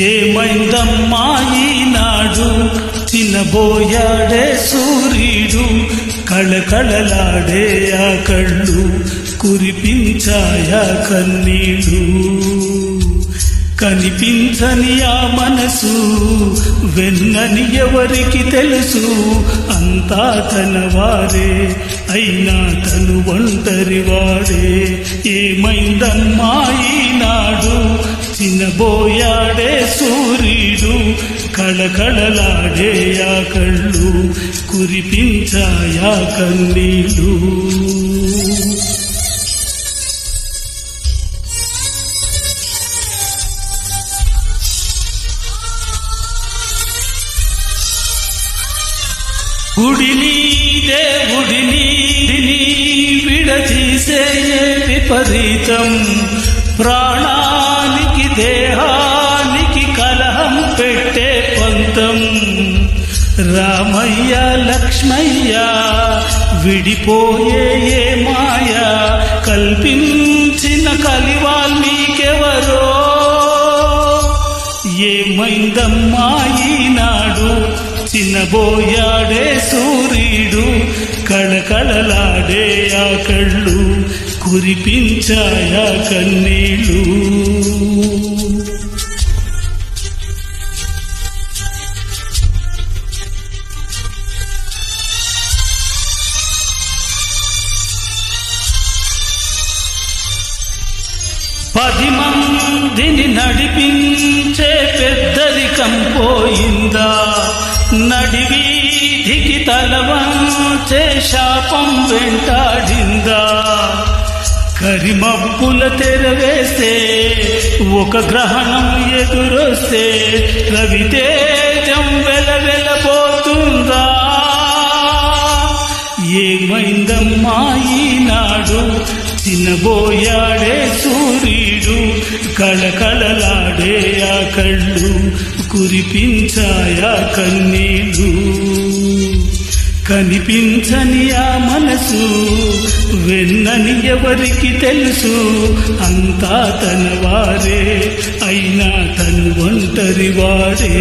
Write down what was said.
ఏమైందమ్మా ఈనాడు చిన్నబోయాడే సూర్యుడు కళకళలాడే ఆ కళ్ళు కురిపించాయా కన్నీళ్ళు కనిపించని ఆ మనసు వెన్నని ఎవరికి తెలుసు అంతా తన వారే అయినా తను ఒంటరి వాడే ఏమైందమ్మా ఈనాడు చిన్నబోయాడే సూర్యుడు కళకళలాడే ఆ కళ్ళు కురిపించాయా కన్నీళ్ళు గుడిని దేవుడిని విడదీసే విపరీతం ప్రాణానికి దేహానికి కలహం పెట్టే పంతం రామయ్య లక్ష్మయ్య విడిపోయే ఏ మాయ కల్పించిన కలివాల్మీకెవరో ఏమైందమ్మా ఈనాడు చిన్నబోయాడే సూర్యుడు కళకళలాడే ఆ కళ్ళు కురిపించాయా కన్నీళ్ళు పది మందిని నడిపించే పెద్దరికం పోయిందా నడివీధికి తలవంచే శాపం వెంటాడిందా కరిమబ్బుల తెరవేస్తే ఒక గ్రహణం ఎదురొస్తే రవితేజం వెలవెలబోతుందా ఏమైందమ్మా ఈనాడు చిన్నబోయాడే సూర్యుడు కళకళలాడే ఆ కళ్ళు కురిపించాయా కన్నీళ్ళు కనిపించని ఆ మనసు వెన్నని ఎవరికి తెలుసు అంతా తన వారే అయినా తను ఒంటరి వాడే